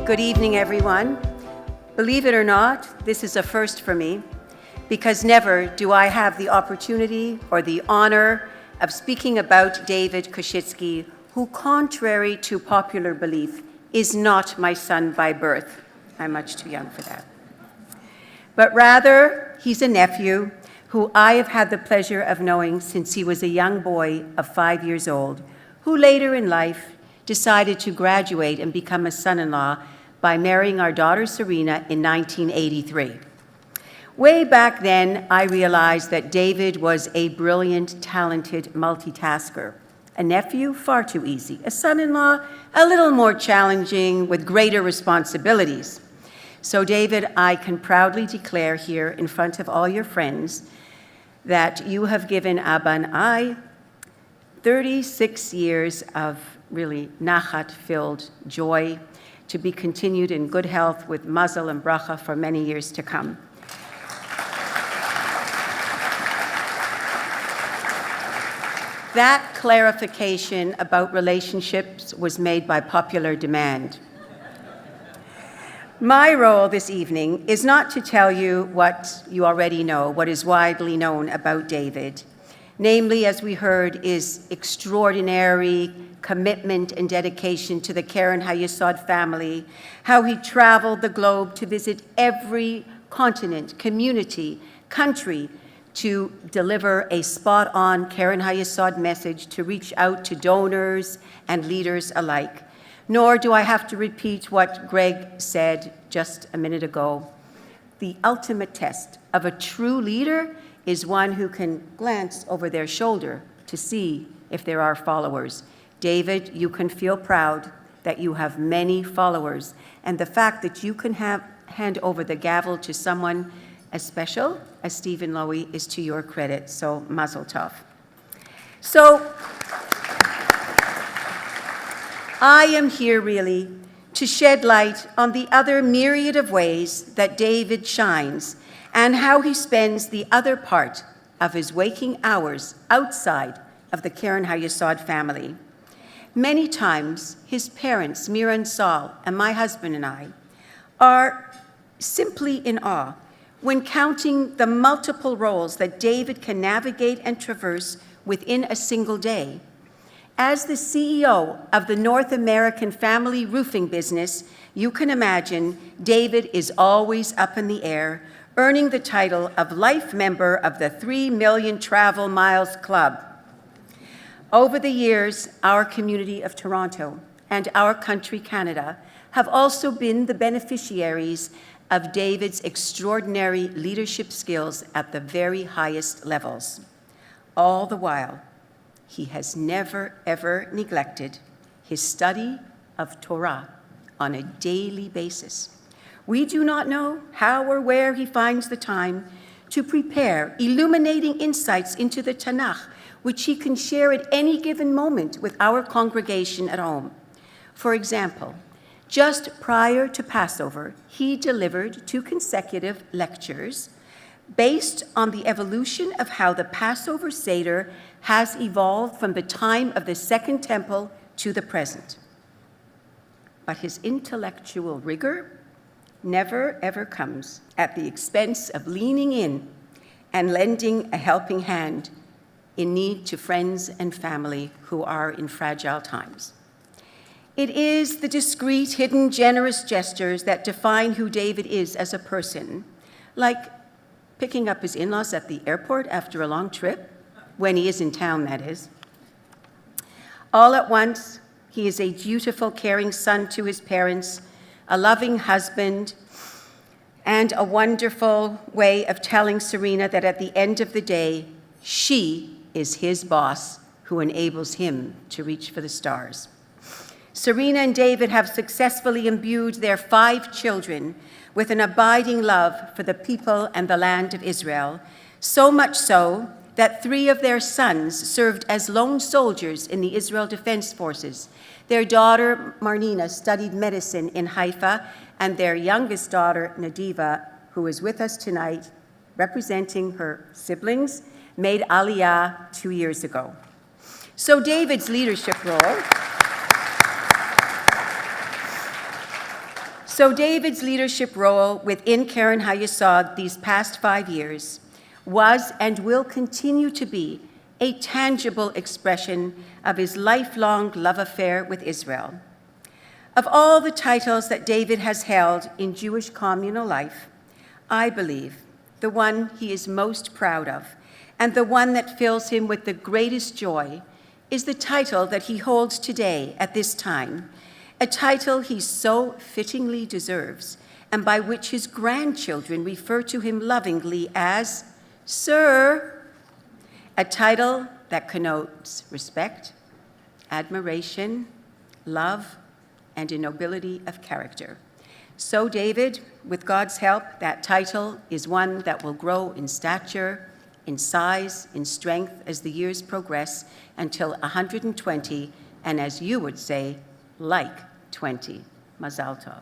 Good evening, everyone. Believe it or not, this is a first for me, because never do I have the opportunity or the honor of speaking about David Koschitzky, who, contrary to popular belief, is not my son by birth. I'm much too young for that. But rather, he's a nephew who I have had the pleasure of knowing since he was a young boy of 5 years old, who later in life decided to graduate and become a son-in-law by marrying our daughter Serena in 1983. Way back then, I realized that David was a brilliant, talented multitasker. A nephew, far too easy. A son-in-law, a little more challenging with greater responsibilities. So David, I can proudly declare here in front of all your friends that you have given Abba and I 36 years of really nachat-filled joy to be continued in good health with mazel and bracha for many years to come. That clarification about relationships was made by popular demand. My role this evening is not to tell you what you already know, what is widely known about David. Namely, as we heard, is extraordinary commitment and dedication to the Keren Hayesod family, how he traveled the globe to visit every continent, community, country, to deliver a spot-on Keren Hayesod message to reach out to donors and leaders alike. Nor do I have to repeat what Greg said just a minute ago. The ultimate test of a true leader is one who can glance over their shoulder to see if there are followers. David, you can feel proud that you have many followers, and the fact that you can hand over the gavel to someone as special as Stephen Lowy is to your credit, so mazel tov. So, I am here really to shed light on the other myriad of ways that David shines and how he spends the other part of his waking hours outside of the Keren Hayesod family. Many times, his parents, Mira and Saul, and my husband and I, are simply in awe when counting the multiple roles that David can navigate and traverse within a single day. As the CEO of the North American family roofing business, you can imagine David is always up in the air, earning the title of life member of the 3 Million Travel Miles Club. Over the years, our community of Toronto and our country, Canada, have also been the beneficiaries of David's extraordinary leadership skills at the very highest levels. All the while, he has never, ever neglected his study of Torah on a daily basis. We do not know how or where he finds the time to prepare illuminating insights into the Tanakh, which he can share at any given moment with our congregation at home. For example, just prior to Passover, he delivered 2 consecutive lectures based on the evolution of how the Passover Seder has evolved from the time of the Second Temple to the present. But his intellectual rigor never, ever comes at the expense of leaning in and lending a helping hand in need to friends and family who are in fragile times. It is the discreet, hidden, generous gestures that define who David is as a person, like picking up his in-laws at the airport after a long trip, when he is in town, that is. All at once, he is a dutiful, caring son to his parents, a loving husband, and a wonderful way of telling Serena that at the end of the day, she is his boss who enables him to reach for the stars. Serena and David have successfully imbued their 5 children with an abiding love for the people and the land of Israel, so much so that 3 of their sons served as lone soldiers in the Israel Defense Forces. Their daughter, Marnina, studied medicine in Haifa, and their youngest daughter, Nadiva, who is with us tonight, representing her siblings, made Aliyah 2 years ago. So David's leadership role So David's leadership role within Keren Hayesod these past 5 years was and will continue to be a tangible expression of his lifelong love affair with Israel. Of all the titles that David has held in Jewish communal life, I believe the one he is most proud of, and the one that fills him with the greatest joy, is the title that he holds today at this time, a title he so fittingly deserves, and by which his grandchildren refer to him lovingly as Sir, a title that connotes respect, admiration, love, and a nobility of character. So David, with God's help, that title is one that will grow in stature, in size, in strength as the years progress until 120, and as you would say, like 20. Mazal tov.